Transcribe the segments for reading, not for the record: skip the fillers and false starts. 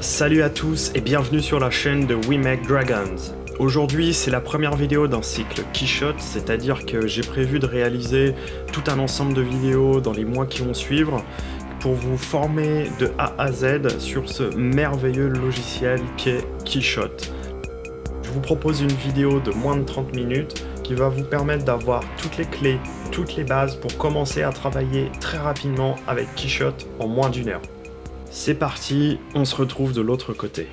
Salut à tous et bienvenue sur la chaîne de We Make Dragons. Aujourd'hui, c'est la première vidéo d'un cycle Quichotte, c'est-à-dire que j'ai prévu de réaliser tout un ensemble de vidéos dans les mois qui vont suivre pour vous former de A à Z sur ce merveilleux logiciel qu'est Quichotte. Je vous propose une vidéo de moins de 30 minutes qui va vous permettre d'avoir toutes les clés, toutes les bases pour commencer à travailler très rapidement avec Quichotte en moins d'une heure. C'est parti, on se retrouve de l'autre côté.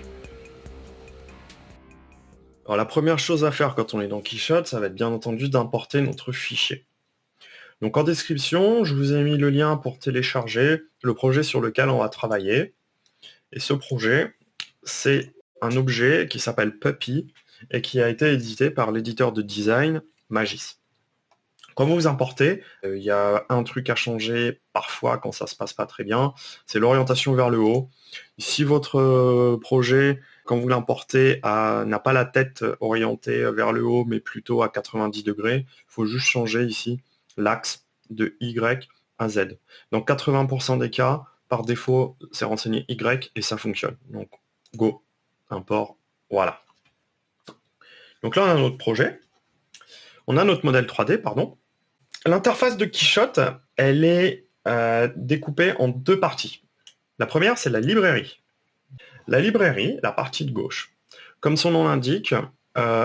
Alors la première chose à faire quand on est dans Quichotte, ça va être bien entendu d'importer notre fichier. Donc en description, je vous ai mis le lien pour télécharger le projet sur lequel on va travailler. Et ce projet, c'est un objet qui s'appelle Puppy et qui a été édité par l'éditeur de design Magis. Quand vous importez, il y a un truc à changer parfois quand ça se passe pas très bien, c'est l'orientation vers le haut. Si votre projet, quand vous l'importez, n'a pas la tête orientée vers le haut, mais plutôt à 90 degrés, il faut juste changer ici l'axe de Y à Z. Dans 80% des cas, par défaut, c'est renseigné Y et ça fonctionne. Donc, go, import, voilà. Donc là, on a notre projet. On a notre modèle 3D, pardon. L'interface de Quichotte, elle est découpée en deux parties. La première, c'est la librairie. La librairie, la partie de gauche, comme son nom l'indique,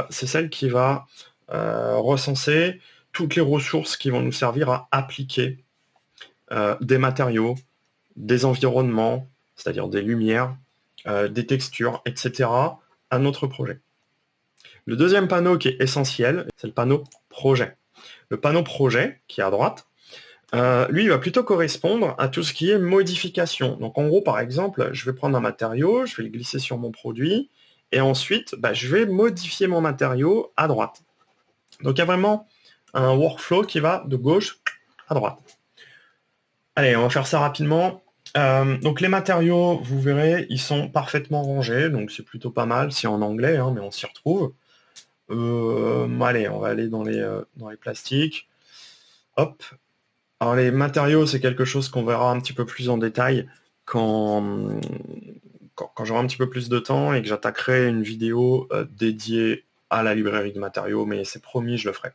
c'est celle qui va recenser toutes les ressources qui vont nous servir à appliquer des matériaux, des environnements, c'est-à-dire des lumières, des textures, etc., à notre projet. Le deuxième panneau qui est essentiel, c'est le panneau projet. Le panneau projet, qui est à droite, lui, il va plutôt correspondre à tout ce qui est modification. Donc en gros, par exemple, je vais prendre un matériau, je vais le glisser sur mon produit, et ensuite, je vais modifier mon matériau à droite. Donc il y a vraiment un workflow qui va de gauche à droite. Allez, on va faire ça rapidement. Donc les matériaux, vous verrez, ils sont parfaitement rangés, donc c'est plutôt pas mal, c'est en anglais, mais on s'y retrouve. Allez, on va aller dans les plastiques. Hop. Alors les matériaux, c'est quelque chose qu'on verra un petit peu plus en détail quand j'aurai un petit peu plus de temps et que j'attaquerai une vidéo dédiée à la librairie de matériaux, mais c'est promis, je le ferai.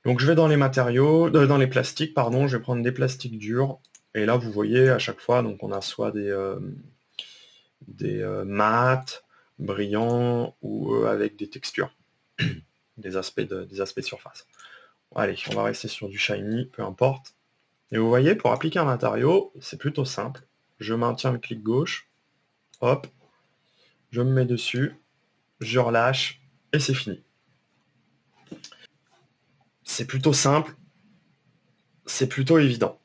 Donc je vais dans les matériaux, dans les plastiques, pardon, je vais prendre des plastiques durs. Et là, vous voyez, à chaque fois, donc on a soit des mats, brillants ou avec des textures, des aspects surface. Allez, on va rester sur du shiny, peu importe. Et vous voyez, pour appliquer un matériau, c'est plutôt simple. Je maintiens le clic gauche, hop, je me mets dessus, je relâche, et c'est fini. C'est plutôt simple, c'est plutôt évident.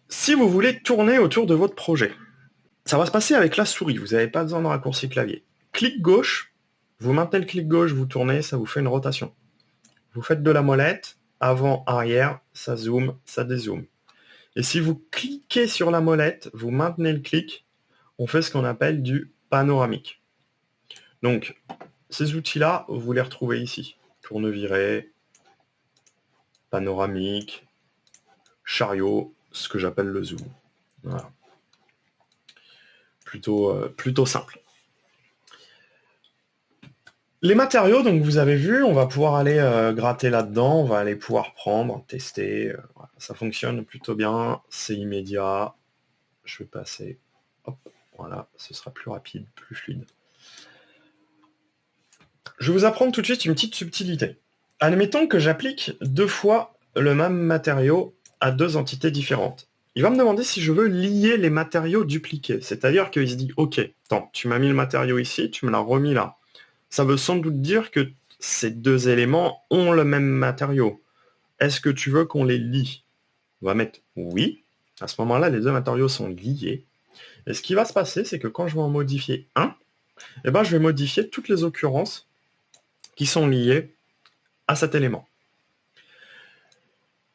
Si vous voulez tourner autour de votre projet, ça va se passer avec la souris, vous n'avez pas besoin de raccourci clavier. Clic gauche, vous maintenez le clic gauche, vous tournez, ça vous fait une rotation. Vous faites de la molette, avant, arrière, ça zoome, ça dézoome. Et si vous cliquez sur la molette, vous maintenez le clic, on fait ce qu'on appelle du panoramique. Donc, ces outils-là, vous les retrouvez ici. Tourneviré, panoramique, chariot, ce que j'appelle le zoom. Voilà. Plutôt simple. Les matériaux, donc vous avez vu, on va pouvoir aller gratter là-dedans, on va aller pouvoir prendre, tester. Voilà. Ça fonctionne plutôt bien, c'est immédiat. Je vais passer. Hop, voilà, ce sera plus rapide, plus fluide. Je vais vous apprendre tout de suite une petite subtilité. Admettons que j'applique 2 fois le même matériau à 2 entités différentes. Il va me demander si je veux lier les matériaux dupliqués. C'est-à-dire qu'il se dit, ok, attends, tu m'as mis le matériau ici, tu me l'as remis là. Ça veut sans doute dire que ces 2 éléments ont le même matériau. Est-ce que tu veux qu'on les lie? On va mettre oui. À ce moment-là, les 2 matériaux sont liés. Et ce qui va se passer, c'est que quand je vais en modifier un, je vais modifier toutes les occurrences qui sont liées à cet élément.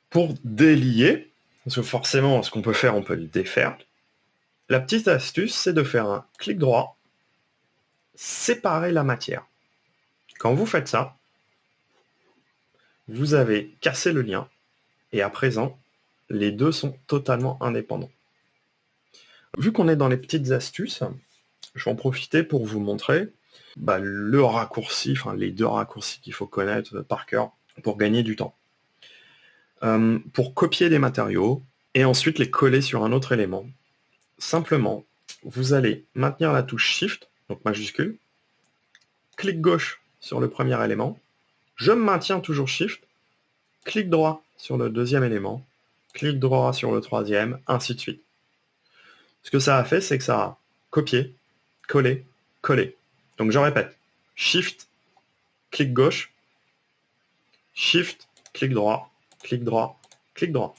Pour délier, parce que forcément, ce qu'on peut faire, on peut le défaire, la petite astuce, c'est de faire un clic droit, séparer la matière. Quand vous faites ça, vous avez cassé le lien, et à présent, les deux sont totalement indépendants. Vu qu'on est dans les petites astuces, je vais en profiter pour vous montrer le raccourci, enfin les 2 raccourcis qu'il faut connaître par cœur pour gagner du temps. Pour copier des matériaux et ensuite les coller sur un autre élément, simplement, vous allez maintenir la touche Shift, donc majuscule, clic gauche sur le premier élément, je maintiens toujours Shift, clic droit sur le deuxième élément, clic droit sur le troisième, ainsi de suite. Ce que ça a fait, c'est que ça a copié, collé, collé. Donc je répète, Shift, clic gauche, Shift, clic droit, clic droit, clic droit.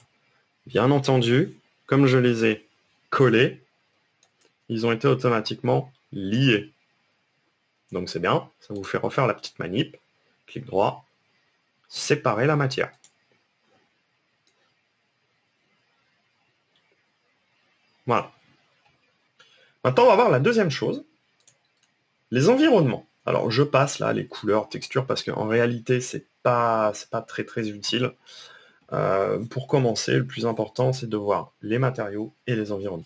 Bien entendu, comme je les ai collés, ils ont été automatiquement liés. Donc c'est bien, ça vous fait refaire la petite manip, clic droit, séparer la matière. Voilà. Maintenant, on va voir la deuxième chose, les environnements. Alors, je passe là les couleurs, textures, parce qu'en réalité, c'est pas très très utile. Pour commencer, le plus important, c'est de voir les matériaux et les environnements.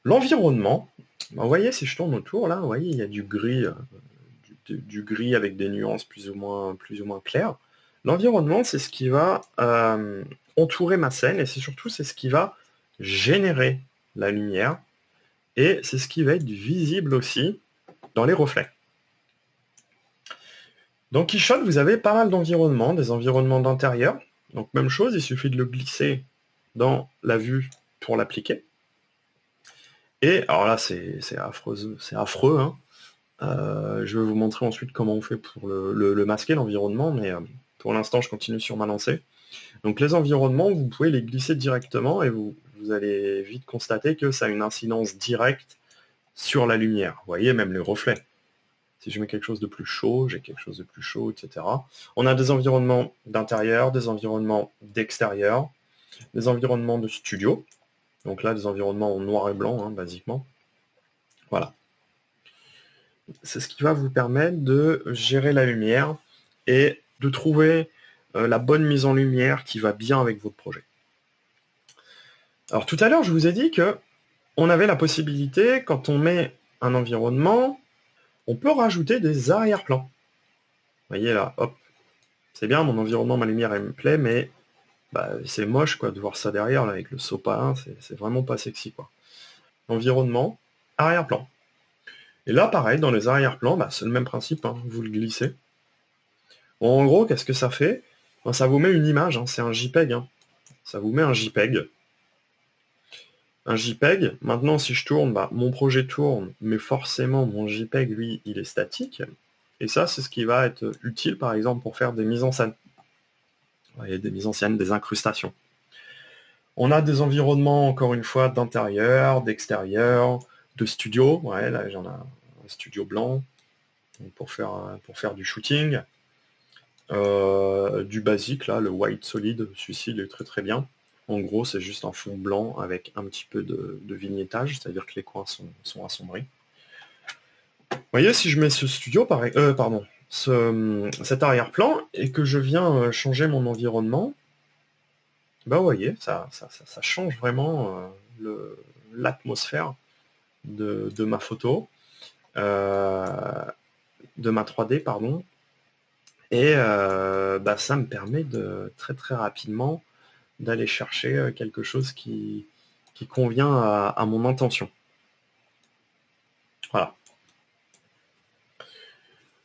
L'environnement, vous voyez, si je tourne autour, là, vous voyez, il y a du gris, du gris avec des nuances plus ou moins claires. L'environnement, c'est ce qui va entourer ma scène, et c'est surtout c'est ce qui va générer la lumière, et c'est ce qui va être visible aussi dans les reflets. Dans Keyshot, vous avez pas mal d'environnements, des environnements d'intérieur. Donc même chose, il suffit de le glisser dans la vue pour l'appliquer. Et alors là, c'est affreux. Hein. Je vais vous montrer ensuite comment on fait pour le masquer, l'environnement, mais pour l'instant, je continue sur ma lancée. Donc les environnements, vous pouvez les glisser directement et vous allez vite constater que ça a une incidence directe sur la lumière. Vous voyez, même les reflets. Si je mets quelque chose de plus chaud, j'ai quelque chose de plus chaud, etc. On a des environnements d'intérieur, des environnements d'extérieur, des environnements de studio. Donc là, des environnements en noir et blanc, hein, basiquement. Voilà. C'est ce qui va vous permettre de gérer la lumière et de trouver la bonne mise en lumière qui va bien avec votre projet. Alors tout à l'heure, je vous ai dit que on avait la possibilité, quand on met un environnement, on peut rajouter des arrière-plans. Vous voyez là, hop, c'est bien, mon environnement, ma lumière, elle me plaît, mais c'est moche quoi de voir ça derrière là, avec le sopalin, c'est vraiment pas sexy quoi. Environnement, arrière-plan. Et là pareil, dans les arrière-plans, c'est le même principe, hein, vous le glissez. Bon, en gros, qu'est-ce que ça fait? Ça vous met une image, hein, c'est un JPEG. Hein. Ça vous met un JPEG. Un JPEG, maintenant si je tourne, mon projet tourne, mais forcément mon JPEG, lui, il est statique. Et ça, c'est ce qui va être utile, par exemple, pour faire des mises en scène. Vous voyez, des mises en scène, des incrustations. On a des environnements, encore une fois, d'intérieur, d'extérieur, de studio. Ouais, là, j'en ai un studio blanc pour faire du shooting. Du basique, là, le white solid, celui-ci, il est très très bien. En gros, c'est juste un fond blanc avec un petit peu de vignettage, c'est-à-dire que les coins sont assombris. Vous voyez, si je mets ce studio, cet arrière-plan, et que je viens changer mon environnement, vous voyez, ça change vraiment l'atmosphère de ma photo, de ma 3D, pardon. Et ça me permet de très très rapidement d'aller chercher quelque chose qui convient à mon intention. Voilà.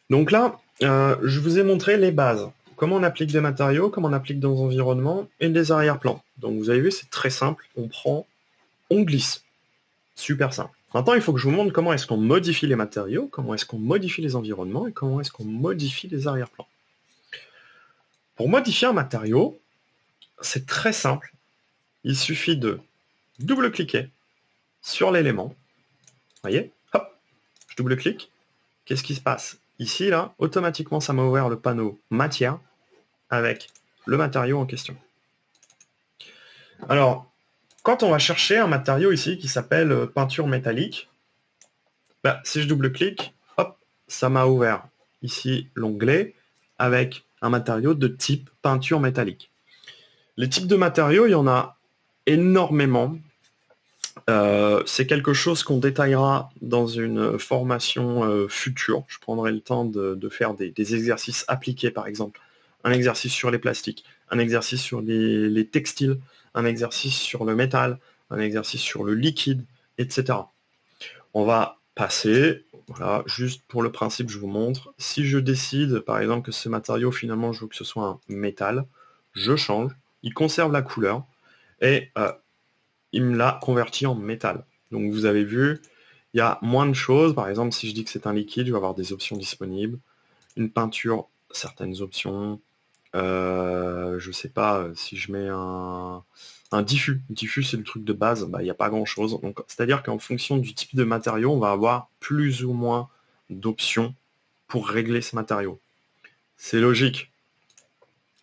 Donc là, je vous ai montré les bases. Comment on applique des matériaux, comment on applique des environnements et des arrière-plans. Donc vous avez vu, c'est très simple. On prend, on glisse. Super simple. Maintenant, il faut que je vous montre comment est-ce qu'on modifie les matériaux, comment est-ce qu'on modifie les environnements et comment est-ce qu'on modifie les arrière-plans. Pour modifier un matériau, c'est très simple. Il suffit de double-cliquer sur l'élément. Vous voyez? Hop, je double-clique. Qu'est-ce qui se passe? Ici, là, automatiquement, ça m'a ouvert le panneau matière avec le matériau en question. Alors, quand on va chercher un matériau ici qui s'appelle peinture métallique, si je double-clique, hop, ça m'a ouvert ici l'onglet avec un matériau de type peinture métallique. Les types de matériaux, il y en a énormément. C'est quelque chose qu'on détaillera dans une formation future. Je prendrai le temps de faire des exercices appliqués, par exemple. Un exercice sur les plastiques, un exercice sur les textiles, un exercice sur le métal, un exercice sur le liquide, etc. On va passer, voilà, juste pour le principe, je vous montre. Si je décide, par exemple, que ce matériau, finalement, je veux que ce soit un métal, je change, il conserve la couleur, et il me l'a converti en métal. Donc vous avez vu, il y a moins de choses. Par exemple, si je dis que c'est un liquide, je vais avoir des options disponibles. Une peinture, certaines options. Je sais pas, si je mets un diffus. Diffus, c'est le truc de base, bah, il n'y a pas grand-chose. Donc, c'est-à-dire qu'en fonction du type de matériau, on va avoir plus ou moins d'options pour régler ce matériau. C'est logique.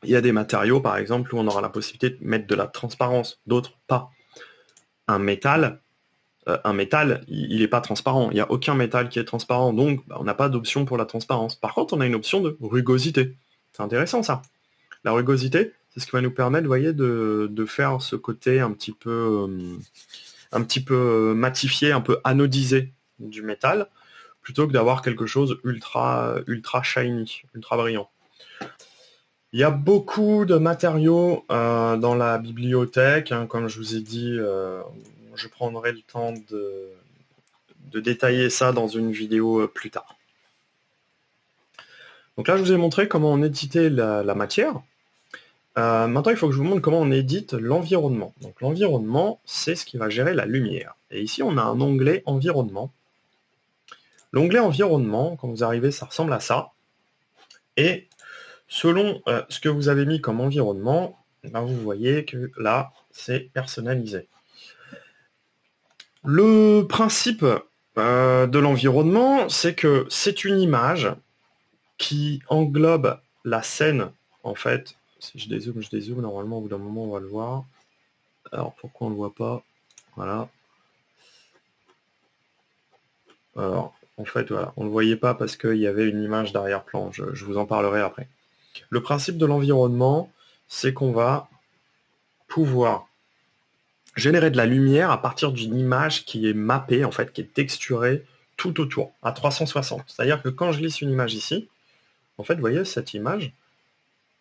Il y a des matériaux, par exemple, où on aura la possibilité de mettre de la transparence, d'autres pas. Un métal, il n'est pas transparent. Il n'y a aucun métal qui est transparent, donc bah, on n'a pas d'option pour la transparence. Par contre, on a une option de rugosité. C'est intéressant ça. La rugosité, c'est ce qui va nous permettre, vous voyez, de faire ce côté un petit peu matifié, un peu anodisé du métal, plutôt que d'avoir quelque chose ultra shiny, ultra brillant. Il y a beaucoup de matériaux dans la bibliothèque, hein, comme je vous ai dit, je prendrai le temps de détailler ça dans une vidéo plus tard. Donc là, je vous ai montré comment on éditait la matière. Maintenant, il faut que je vous montre comment on édite l'environnement. Donc l'environnement, c'est ce qui va gérer la lumière. Et ici, on a un onglet environnement. L'onglet environnement, quand vous arrivez, ça ressemble à ça. Et selon ce que vous avez mis comme environnement, ben, vous voyez que là, c'est personnalisé. Le principe de l'environnement, c'est que c'est une image qui englobe la scène, en fait. Si je dézoome, normalement, au bout d'un moment, on va le voir. Alors, pourquoi on ne le voit pas? Voilà. Alors, en fait, voilà, on ne le voyait pas parce qu'il y avait une image d'arrière-plan. Je vous en parlerai après. Le principe de l'environnement, c'est qu'on va pouvoir générer de la lumière à partir d'une image qui est mappée, en fait, qui est texturée tout autour, à 360. C'est-à-dire que quand je glisse une image ici, en fait, vous voyez, cette image,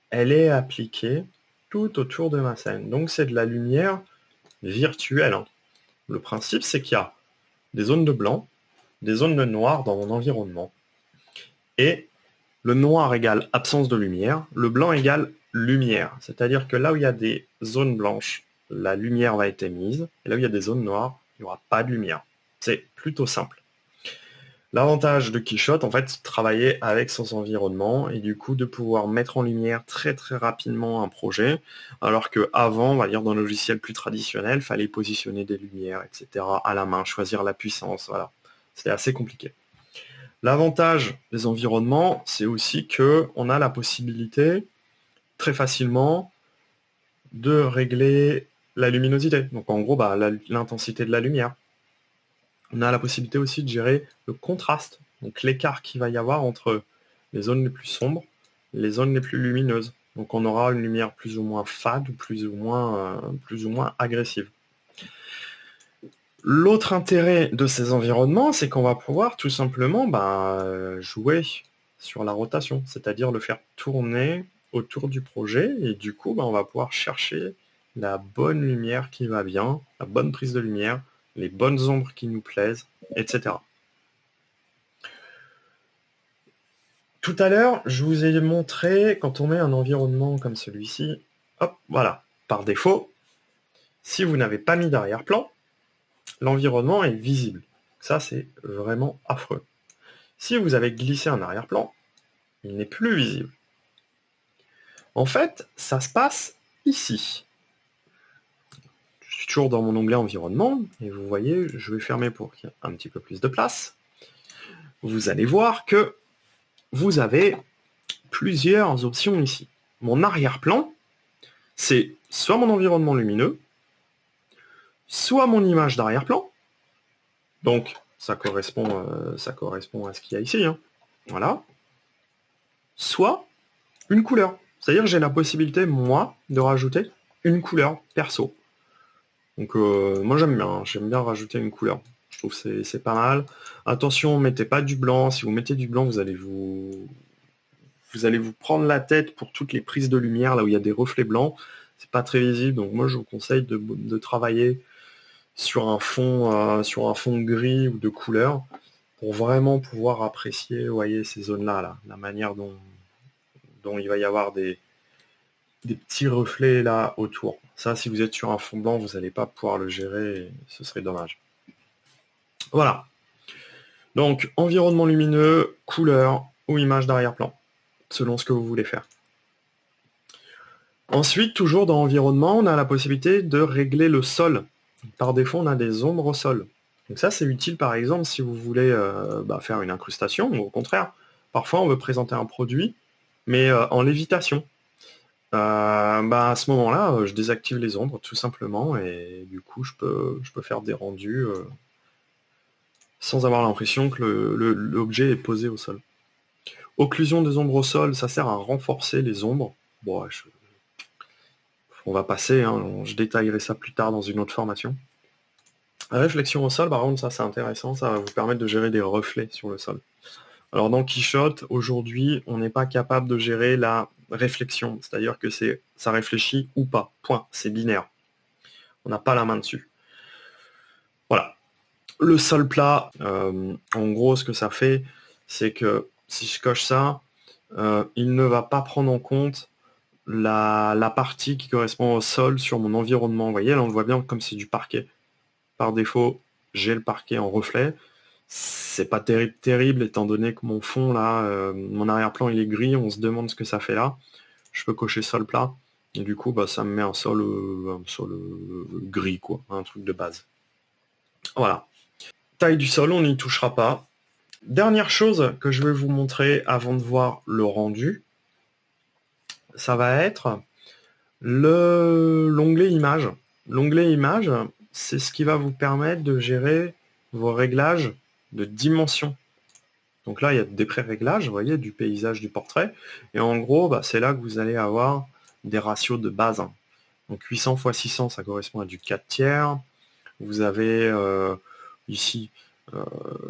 elle est appliquée tout autour de ma scène. Donc, c'est de la lumière virtuelle, hein. Le principe, c'est qu'il y a des zones de blanc, des zones de noir dans mon environnement. Et le noir égale absence de lumière, le blanc égale lumière. C'est-à-dire que là où il y a des zones blanches, la lumière va être émise, et là où il y a des zones noires, il n'y aura pas de lumière. C'est plutôt simple. L'avantage de Keyshot, en fait, c'est de travailler avec son environnement et du coup de pouvoir mettre en lumière très très rapidement un projet, alors qu'avant, on va dire dans le logiciel plus traditionnel, il fallait positionner des lumières, etc. à la main, choisir la puissance, voilà. C'était assez compliqué. L'avantage des environnements, c'est aussi qu'on a la possibilité très facilement de régler la luminosité. Donc en gros, bah, l'intensité de la lumière. On a la possibilité aussi de gérer le contraste, donc l'écart qu'il va y avoir entre les zones les plus sombres et les zones les plus lumineuses. Donc on aura une lumière plus ou moins fade ou plus ou moins agressive. L'autre intérêt de ces environnements, c'est qu'on va pouvoir tout simplement jouer sur la rotation, c'est-à-dire le faire tourner autour du projet, et du coup, on va pouvoir chercher la bonne lumière qui va bien, la bonne prise de lumière, les bonnes ombres qui nous plaisent, etc. Tout à l'heure, je vous ai montré, quand on met un environnement comme celui-ci, hop, voilà, par défaut, si vous n'avez pas mis d'arrière-plan, l'environnement est visible. Ça, c'est vraiment affreux. Si vous avez glissé un arrière-plan, il n'est plus visible. En fait, ça se passe ici. Je suis toujours dans mon onglet environnement, et vous voyez, je vais fermer pour qu'il y ait un petit peu plus de place. Vous allez voir que vous avez plusieurs options ici. Mon arrière-plan, c'est soit mon environnement lumineux, soit mon image d'arrière-plan. Donc, ça correspond à ce qu'il y a ici, hein. Voilà. Soit une couleur. C'est-à-dire que j'ai la possibilité, moi, de rajouter une couleur perso. Donc moi j'aime bien rajouter une couleur. Je trouve que c'est pas mal. Attention, mettez pas du blanc. Si vous mettez du blanc, vous allez vous prendre la tête pour toutes les prises de lumière, là où il y a des reflets blancs. C'est pas très visible, donc moi je vous conseille de travailler sur un fond gris ou de couleur pour vraiment pouvoir apprécier, vous voyez, ces zones-là, là, la manière dont il va y avoir des petits reflets là autour. Ça, si vous êtes sur un fond blanc, vous n'allez pas pouvoir le gérer, et ce serait dommage. Voilà. Donc, environnement lumineux, couleur ou image d'arrière-plan, selon ce que vous voulez faire. Ensuite, toujours dans environnement, on a la possibilité de régler le sol. Par défaut, on a des ombres au sol. Donc ça, c'est utile par exemple si vous voulez faire une incrustation, ou au contraire, parfois on veut présenter un produit, mais en lévitation. À ce moment-là, je désactive les ombres tout simplement, et du coup, je peux faire des rendus sans avoir l'impression que l'objet est posé au sol. Occlusion des ombres au sol, ça sert à renforcer les ombres. Bon, on va passer, hein, je détaillerai ça plus tard dans une autre formation. Réflexion au sol, par contre, ça c'est intéressant, ça va vous permettre de gérer des reflets sur le sol. Alors dans Quichotte, aujourd'hui, on n'est pas capable de gérer la réflexion, c'est-à-dire que ça réfléchit ou pas, point, c'est binaire. On n'a pas la main dessus. Voilà. Le sol plat, en gros, ce que ça fait, c'est que si je coche ça, il ne va pas prendre en compte la partie qui correspond au sol sur mon environnement. Vous voyez, là on le voit bien comme c'est du parquet. Par défaut, j'ai le parquet en reflet. C'est pas terrible étant donné que mon fond là, mon arrière-plan il est gris, on se demande ce que ça fait là. Je peux cocher sol plat, et du coup ça me met un sol gris quoi, un truc de base. Voilà. Taille du sol, on n'y touchera pas. Dernière chose que je vais vous montrer avant de voir le rendu, ça va être l'onglet image. L'onglet image, c'est ce qui va vous permettre de gérer vos réglages de dimension. Donc là, il y a des pré-réglages, vous voyez, du paysage, du portrait. Et en gros, c'est là que vous allez avoir des ratios de base. Donc 800 x 600, ça correspond à du 4 tiers. Vous avez ici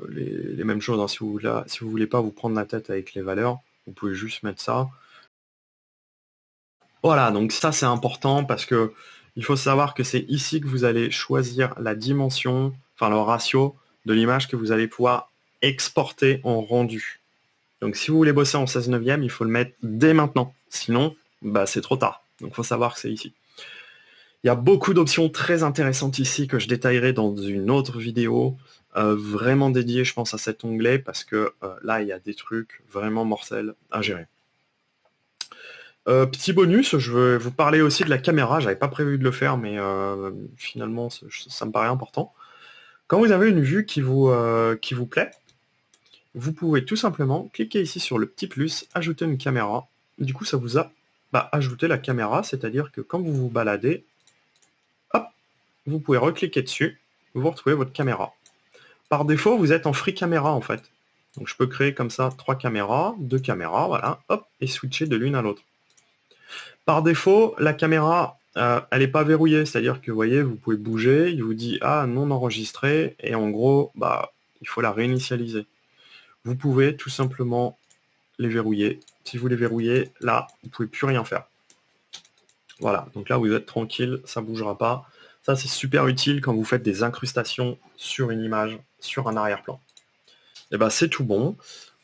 les mêmes choses. Si vous voulez pas vous prendre la tête avec les valeurs, vous pouvez juste mettre ça. Voilà, donc ça c'est important parce que il faut savoir que c'est ici que vous allez choisir la dimension, enfin le ratio de l'image que vous allez pouvoir exporter en rendu. Donc si vous voulez bosser en 16 neuvième, il faut le mettre dès maintenant. Sinon, c'est trop tard. Donc il faut savoir que c'est ici. Il y a beaucoup d'options très intéressantes ici que je détaillerai dans une autre vidéo, vraiment dédiée, je pense, à cet onglet, parce que là, il y a des trucs vraiment mortels à gérer. Petit bonus, je vais vous parler aussi de la caméra. J'avais pas prévu de le faire, mais finalement, ça me paraît important. Quand vous avez une vue qui vous plaît, vous pouvez tout simplement cliquer ici sur le petit plus, ajouter une caméra. Du coup, ça vous a ajouté la caméra, c'est-à-dire que quand vous vous baladez, hop, vous pouvez recliquer dessus, vous retrouvez votre caméra. Par défaut, vous êtes en free caméra en fait. Donc je peux créer comme ça 3 caméras, 2 caméras, voilà, hop, et switcher de l'une à l'autre. Par défaut, la caméra, elle n'est pas verrouillée, c'est-à-dire que vous voyez, vous pouvez bouger, il vous dit non enregistré, et en gros, il faut la réinitialiser. Vous pouvez tout simplement les verrouiller. Si vous les verrouillez, là, vous ne pouvez plus rien faire. Voilà, donc là vous êtes tranquille, ça ne bougera pas. Ça c'est super utile quand vous faites des incrustations sur une image, sur un arrière-plan. Et c'est tout bon.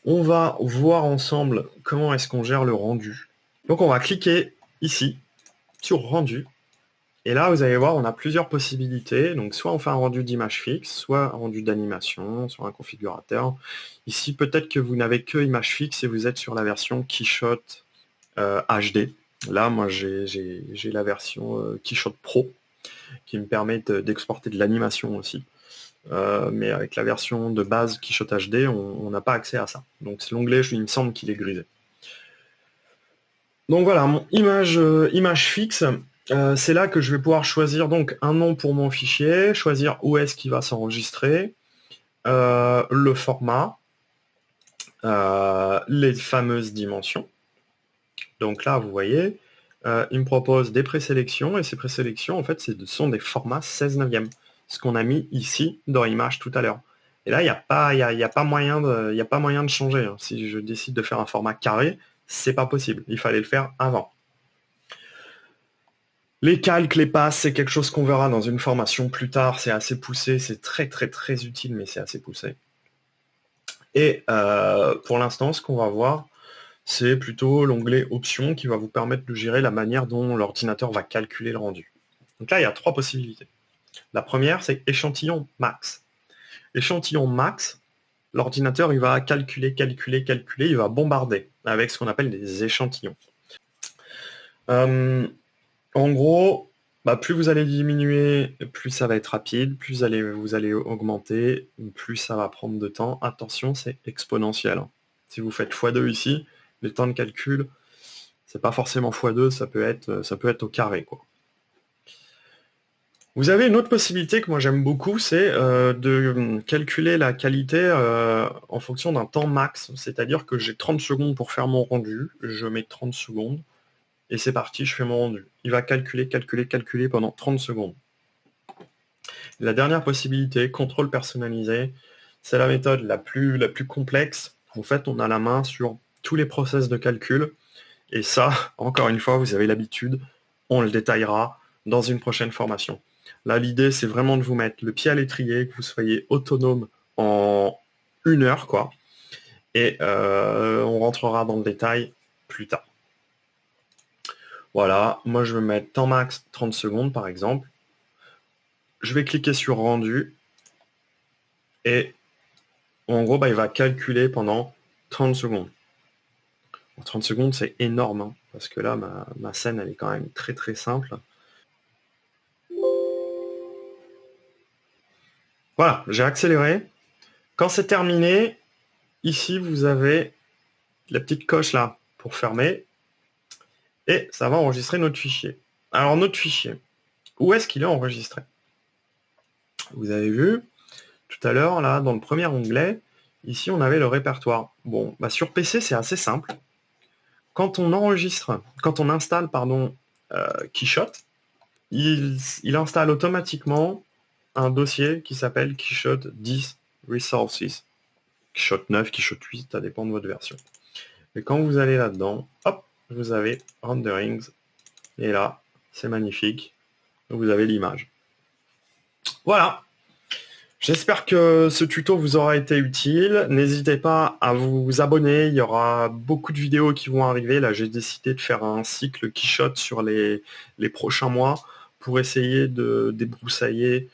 On va voir ensemble comment est-ce qu'on gère le rendu. Donc on va cliquer ici sur rendu. Et là vous allez voir, on a plusieurs possibilités. Donc soit on fait un rendu d'image fixe, soit un rendu d'animation, soit un configurateur. Ici peut-être que vous n'avez que image fixe et vous êtes sur la version Quichotte HD. Là, moi, j'ai la version Quichotte Pro qui me permet d'exporter de l'animation aussi. Mais avec la version de base Quichotte HD, on n'a pas accès à ça. Donc l'onglet, il me semble qu'il est grisé. Donc voilà, mon image fixe, c'est là que je vais pouvoir choisir donc un nom pour mon fichier, choisir où est-ce qu'il va s'enregistrer, le format, les fameuses dimensions. Donc là, vous voyez, Il me propose des présélections et ces présélections, en fait, ce sont des formats 16/9, ce qu'on a mis ici dans Image tout à l'heure. Et là, il n'y a pas, y a pas moyen de changer, hein. Si je décide de faire un format carré, c'est pas possible. Il fallait le faire avant. Les calques, les passes, c'est quelque chose qu'on verra dans une formation plus tard. C'est assez poussé, c'est très très très utile, mais c'est assez poussé. Et pour l'instant, ce qu'on va voir, c'est plutôt l'onglet Options qui va vous permettre de gérer la manière dont l'ordinateur va calculer le rendu. Donc là, il y a 3 possibilités. La première, c'est échantillon max. Échantillon max, l'ordinateur, il va calculer, il va bombarder avec ce qu'on appelle des échantillons. En gros, plus vous allez diminuer, plus ça va être rapide, plus vous allez augmenter, plus ça va prendre de temps. Attention, c'est exponentiel, hein. Si vous faites x2 ici, le temps de calcul, c'est pas forcément x2, ça peut être au carré, quoi. Vous avez une autre possibilité que moi j'aime beaucoup, c'est de calculer la qualité en fonction d'un temps max. C'est-à-dire que j'ai 30 secondes pour faire mon rendu, je mets 30 secondes, et c'est parti, je fais mon rendu. Il va calculer pendant 30 secondes. La dernière possibilité, contrôle personnalisé, c'est la méthode la plus complexe. En fait, on a la main sur tous les process de calcul. Et ça, encore une fois, vous avez l'habitude, on le détaillera dans une prochaine formation. Là, l'idée, c'est vraiment de vous mettre le pied à l'étrier, que vous soyez autonome en 1 heure, quoi. Et on rentrera dans le détail plus tard. Voilà, moi je vais mettre temps max 30 secondes, par exemple. Je vais cliquer sur rendu. Et en gros, il va calculer pendant 30 secondes. 30 secondes, c'est énorme, hein, parce que là, ma scène, elle est quand même très très simple. Voilà, j'ai accéléré. Quand c'est terminé, ici, vous avez la petite coche là pour fermer. Et ça va enregistrer notre fichier. Alors, notre fichier, où est-ce qu'il est enregistré? Vous avez vu, tout à l'heure, là, dans le premier onglet, ici, on avait le répertoire. Bon, sur PC, c'est assez simple. Quand on installe, Quichotte, il installe automatiquement un dossier qui s'appelle Quichotte 10 Resources. Quichotte 9, Quichotte 8, ça dépend de votre version. Et quand vous allez là-dedans, hop, vous avez Renderings. Et là, c'est magnifique. Vous avez l'image. Voilà. J'espère que ce tuto vous aura été utile. N'hésitez pas à vous abonner. Il y aura beaucoup de vidéos qui vont arriver. Là, j'ai décidé de faire un cycle Quichotte sur les prochains mois pour essayer de débroussailler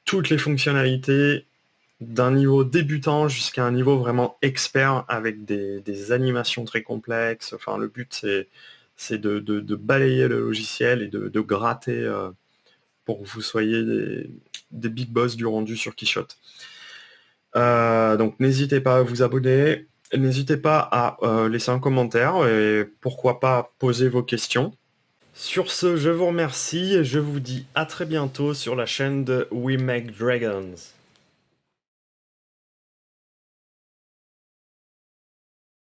toutes les fonctionnalités d'un niveau débutant jusqu'à un niveau vraiment expert avec des animations très complexes. Enfin, le but, c'est de balayer le logiciel et de gratter pour que vous soyez des big boss du rendu sur Quichotte. Donc n'hésitez pas à vous abonner, n'hésitez pas à laisser un commentaire et pourquoi pas poser vos questions. Sur ce, je vous remercie et je vous dis à très bientôt sur la chaîne de We Make Dragons.